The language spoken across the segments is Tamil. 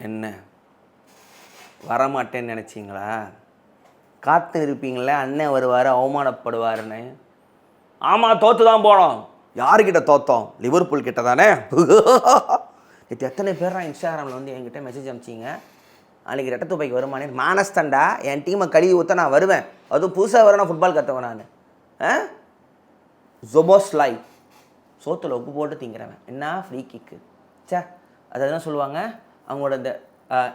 என்ன வரமாட்டேன்னு நினச்சிங்களா? காத்து இருப்பீங்களே அண்ணன் வருவார் அவமானப்படுவாருன்னு. ஆமாம், தோற்று தான் போனோம். யாருக்கிட்ட தோற்றோம்? லிவர்பூல் கிட்ட தானே. இது எத்தனை பேர் இன்ஸ்டாகிராமில் வந்து என்கிட்ட மெசேஜ் அனுப்பிச்சிங்க, அன்றைக்கி ரெட்டை துப்பைக்கு வருமானே. மானஸ்தண்டா, என் டீமை கழுவி ஊற்ற நான் வருவேன். அதுவும் புதுசாக வர நான் ஃபுட்பால் கற்றுவேன். நான் ஜொபோஸ் லைவ் சோத்தில் உப்பு போட்டு திங்கிறவன். என்ன ஃப்ரீ கிக்கு சே. அதை தான் சொல்லுவாங்க அவங்களோட இந்த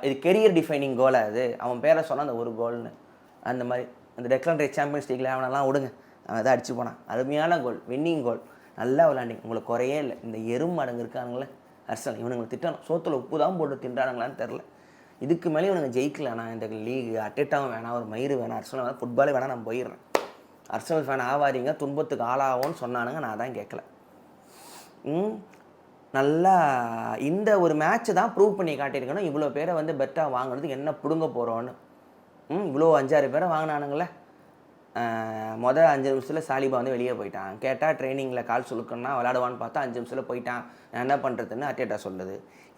இது கெரியர் டிஃபைனிங் கோலை. அது அவன் பேரை சொன்னால் அந்த ஒரு கோல்னு. அந்த மாதிரி அந்த டெக்லான் ரேஸ் சாம்பியன்ஸ் லீக்கில் அவனெல்லாம் விடுங்க, அவன் எதாவது அடிச்சு போனான். அருமையான கோல், வின்னிங் கோல், நல்லா விளாண்டிங்க. உங்களுக்கு குறையே இல்லை. இந்த எறும்படங்கு இருக்கானுங்களே அர்சனல், இவனுங்களை திட்டணும். சோத்தில் உப்பு தான் போட்டு தின்றானுங்களான்னு தெரில. இதுக்கு மேலே இவனுங்க ஜெயிக்கல. நான் இந்த லீக் அட்டேட்டாவும் வேணாம், ஒரு மயிறு வேணாம், அர்சனல் வேணாம், ஃபுட்பாலே வேணாம், நான் போயிடுறேன். அர்சனல் ஃபேன் ஆவாதீங்க, துன்பத்துக்கு ஆளாகும்னு சொன்னானுங்க. நான் தான் கேட்கல. நல்லா இந்த ஒரு மேட்ச்சு தான் ப்ரூவ் பண்ணி காட்டியிருக்கணும். இவ்வளோ பேரை வந்து பெட்டாக வாங்கினதுக்கு என்ன பிடுங்க போகிறோன்னு. இவ்வளோ 5-6 பேரை வாங்கினானுங்களே. மொதல் 5 நிமிஷத்தில் சாலிபா வந்து வெளியே போயிட்டான். கேட்டால் ட்ரைனிங்கில் கால் சுழுக்கணும்னா விளாடுவான்னு பார்த்தா 5 நிமிஷத்தில் போயிட்டான். நான் என்ன பண்ணுறதுன்னு அட்டேட்டா சொல்லுது.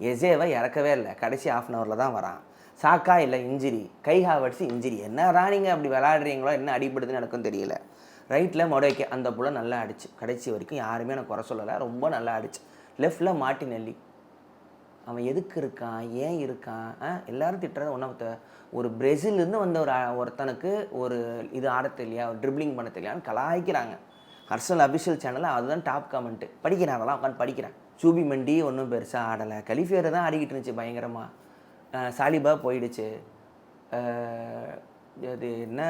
எசேவை இறக்கவே இல்லை, கடைசி ½ ஹவரில் தான் வரான். சாக்கா இல்லை, இன்ஜுரி. கை ஹாவர்ட்ஸ் இன்ஜுரி. என்ன நீங்கள் அப்படி விளாடுறீங்களோ, என்ன அடிபடுதுன்னு எனக்கும் தெரியல. ரைட்டில் மொடேக்கே அந்த புள்ள நல்லா அடிச்சு. கடைசி வரைக்கும் யாருமே எனக்கு குறை சொல்லலை, ரொம்ப நல்லா அடிச்சு. லெஃப்டில் மார்டினெல்லி. அவன் எதுக்கு இருக்கான், ஏன் இருக்கான்? எல்லோரும் திட்டுறது ஒன்றா. ஒரு பிரேசிலேருந்து வந்த ஒருத்தனுக்கு ஒரு இது ஆட தெரியலையா, ஒரு ட்ரிப்ளிங் பண்ண தெரியலையான்னு கலாய்க்கிறாங்க. அர்சனல் அஃபிஷியல் சேனலில் அதுதான் டாப் கமெண்ட்டு. படிக்கிறேன், அதெல்லாம் உட்காந்து படிக்கிறேன். சூபி மெண்டி ஒன்றும் பெருசாக ஆடலை. கலிஃபியர் தான் ஆடிக்கிட்டு இருந்துச்சு பயங்கரமாக. சாலிபா போயிடுச்சு. அது என்ன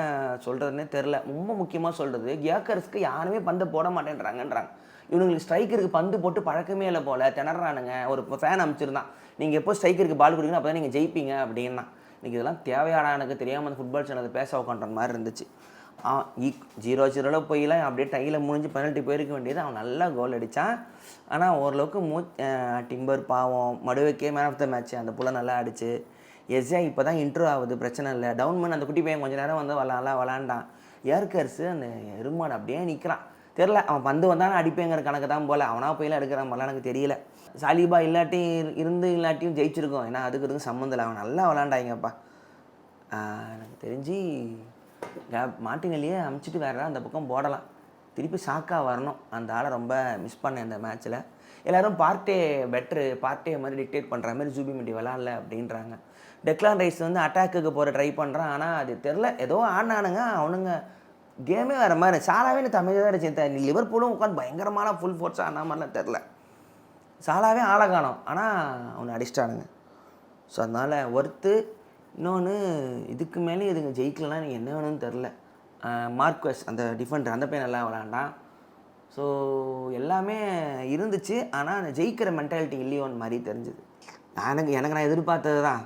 சொல்கிறதுனே தெரில. ரொம்ப முக்கியமாக சொல்கிறது, கியாக்கர்ஸ்க்கு யாருமே பந்து போட மாட்டேன்றாங்கன்றாங்க. இவனுங்களுக்கு ஸ்ட்ரைக்கருக்கு பந்து போட்டு பழக்கமே இல்லை போல், திணறானுங்க. ஒரு ஃபேன் அமைச்சிருந்தான், நீங்கள் எப்போ ஸ்ட்ரைக்கருக்கு பால் கொடுக்கணும் அப்போ தான் நீங்கள் ஜெயிப்பீங்க அப்படின்னா. இன்றைக்கி இதெல்லாம் தேவையான எனக்கு தெரியாமல் அந்த ஃபுட்பால் சேனல் பேச உட்காண்ற மாதிரி இருந்துச்சு. 0-0 போயிலாம் அப்படியே டையில் முடிஞ்சு பெனல்ட்டி போயிருக்க வேண்டியது. அவன் நல்லா கோல் அடித்தான். ஆனால் ஓரளவுக்கு டிம்பர் பாவம், மடுவைக்கே மேன் ஆஃப் த மேட்ச். அந்த புள்ள நல்லா அடிச்சு. எஸ்ஏ இப்போ தான் இன்ட்ரோ ஆகுது, பிரச்சனை இல்லை. டவுன்மேன் அந்த குட்டி பையன் கொஞ்சம் நேரம் வந்து நல்லா விளாண்டான். ஏர்கர்ஸு அந்த எருமாடு அப்படியே நிற்கிறான். தெரில, அவன் பந்து வந்தாலும் அடிப்பேங்கிற கணக்கு தான் போல். அவனாக போயிலாம் எடுக்கிறான் போல, எனக்கு தெரியல. சாலிபா இல்லாட்டியும் ஜெயிச்சிருக்கோம். ஏன்னா அதுக்கு சம்மந்தம் இல்லை. அவன் நல்லா விளாண்டாங்கப்பா. எனக்கு தெரிஞ்சு மார்டினெல்லியே அமுச்சிட்டு வேறு அந்த பக்கம் போடலாம். திருப்பி சாக்கா வரணும். அந்த ஆளை ரொம்ப மிஸ் பண்ணேன் இந்த மேட்ச்சில். எல்லோரும் பார்ட்டே பெட்ரு, பார்ட்டே மாதிரி டிக்டேட் பண்ணுற மாதிரி ஜூபி மெண்டி விளாட்ல அப்படின்றாங்க. டெக்லான் ரைஸ் வந்து அட்டாக்குக்கு போகிற ட்ரை பண்ணுறான். ஆனால் அது தெரில, ஏதோ ஆடினானுங்க அவனுங்க. கேமே வேறு மாதிரி. சாலாவே தமிழ் தான் இருந்துச்சு. லிவர்பூலும் உட்காந்து பயங்கரமான ஃபுல் ஃபோர்ஸாக ஆன மாதிரிலாம் தெரில. சாலாவே ஆளை காணோம், ஆனால் அவனை அடிச்சிட்டானுங்க. ஸோ அதனால் ஒர்த்து. இன்னொன்று, இதுக்கு மேலே இதுங்க ஜெயிக்கலன்னா எனக்கு என்ன வேணும்னு தெரில. மார்க்வெஸ் அந்த டிஃபெண்டர், அந்த பையன் நல்லா விளாண்டான். ஸோ எல்லாமே இருந்துச்சு. ஆனால் அந்த ஜெயிக்கிற மென்டாலிட்டி இல்லையோன்னு மாதிரி தெரிஞ்சுது. நான் எதிர்பார்த்தது தான்.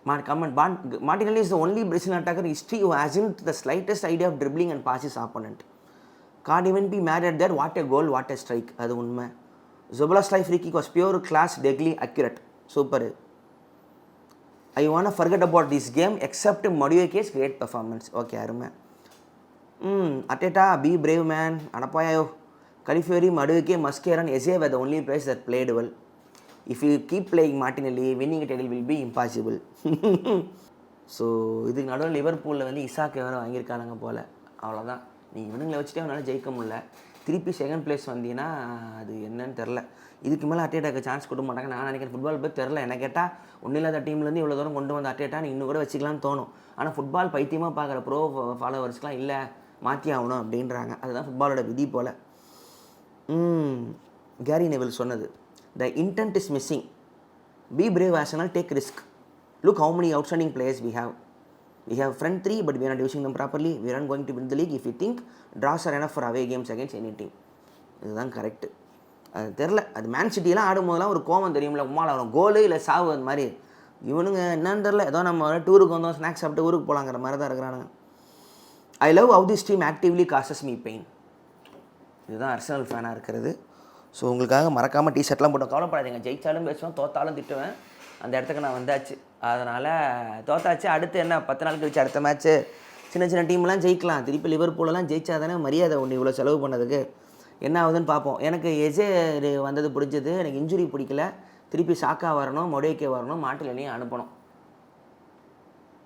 Martinelli is the only Brazilian attacker in history who hasn't the slightest idea of dribbling and pass his opponent. Can't even be mad at that. What a goal, what a strike. அது உண்மை. Zoboslai free kick was pure class, deadly, accurate. Super. I want to forget about this game except Madueke's great performance. Okay, அருமை. Arteta, be brave man. அடப்பாயோ. Calafiori, Madueke, Mascherano and Eze were the only players that played well. If you keep playing Martinelli, winning a title will be impossible. So இதுக்கு நடுவில் லிவர்பூலில் வந்து இசாக் வேறு வாங்கியிருக்கானுங்க போல். அவ்வளோதான். நீ இவனுங்களை வச்சுட்டே அவனால் ஜெயிக்க முடியல. திருப்பி செகண்ட் பிளேஸ் வந்தீங்கன்னா அது என்னன்னு தெரில. இதுக்கு மேலே அட்டேட்டாக்கு சான்ஸ் கொடுக்க மாட்டாங்க நான் நினைக்கிறேன். ஃபுட்பால் போய் தெரில. என்ன கேட்டால் ஒன்றும் இல்லாத டீம்லேருந்து இவ்வளோ தூரம் கொண்டு வந்த அட்டேட்டா நீ இன்னும் கூட வச்சுக்கலான்னு தோணும். ஆனால் ஃபுட்பால் பைத்தியமாக பார்க்குற ப்ரோ ஃபாலோவர்ஸ்க்கெலாம் இல்லை, மாற்றி ஆகணும் அப்படின்றாங்க. அதுதான் ஃபுட்பாலோட விதி போல். கேரி நெவில் சொன்னது, the intent is missing. Be brave Arsenal, take risk. Look how many outstanding players we have. We have front three, but we are not using them properly. We are not going to win the league if we think draws are enough for away games against any team. இதுதான் கரெக்டு. அது தெரில. அது மேன் சிட்டியெலாம் ஆடும்போதெல்லாம் ஒரு கோவம் தெரியும்ல, உமால் அவன் கோலு இல்லை சாவு அந்த மாதிரி. இவனுங்க என்னன்னு தெரில, ஏதோ நம்ம டூருக்கு வந்தோம், ஸ்நாக்ஸ் சாப்பிட்டு ஊருக்கு போகலாங்கிற மாதிரி தான் இருக்கிறானுங்க. I love how this team actively causes me pain. இதுதான் அர்சனல் ஃபேனாக இருக்கிறது. ஸோ உங்களுக்காக மறக்காமல் டிஷர்ட்லாம் போட்டு கவலைப்படாதீங்க. ஜெயிச்சாலும் பேசுவேன், தோத்தாலும் திட்டுவேன். அந்த இடத்துக்கு நான் வந்தாச்சு. அதனால் தோத்தாச்சு. அடுத்து என்ன 10 நாள் கழிச்சு அடுத்த மேட்ச்சு. சின்ன சின்ன டீம்லாம் ஜெயிக்கலாம். திருப்பி லிவர்பூலெலாம் ஜெயிச்சா தானே மரியாதை ஒன்று இவ்வளோ செலவு பண்ணதுக்கு. என்ன ஆகுதுன்னு பார்ப்போம். எனக்கு எஜே வந்தது பிடிச்சது. எனக்கு இன்ஜுரி பிடிக்கல. திருப்பி சாக்கா வரணும், மொடேக்கே வரணும், மாட்டிலையும் அனுப்பணும்.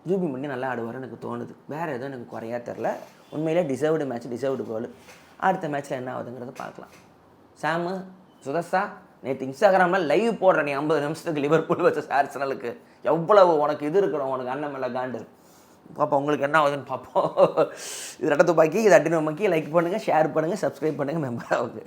ஜூபி மணி நல்லா ஆடுவார் எனக்கு தோணுது. வேறு எதுவும் எனக்கு குறையா தெரில. உண்மையிலே டிசர்வ்டு மேட்ச், டிசர்வ்டு கோல். அடுத்த மேட்ச்சில் என்ன ஆகுதுங்கிறத பார்க்கலாம். சாமு, சுதர்ஷா, நேற்று இன்ஸ்டாகிராமில் லைவ் போடுற நீ 50 நிமிஷத்துக்கு லிவர்பூல் வச்ச ஆர்சனலுக்கு எவ்வளவு உனக்கு இது இருக்கணும், உனக்கு அண்ணன் மேலே காண்டு. பார்ப்போம் உங்களுக்கு என்ன ஆகுதுன்னு பார்ப்போம். இது ரெட்ட துப்பாக்கி, இது அட்டினோமாக்கி. லைக் பண்ணுங்கள், ஷேர் பண்ணுங்கள், சப்ஸ்கிரைப் பண்ணுங்கள், மெம்பர் ஆகுது.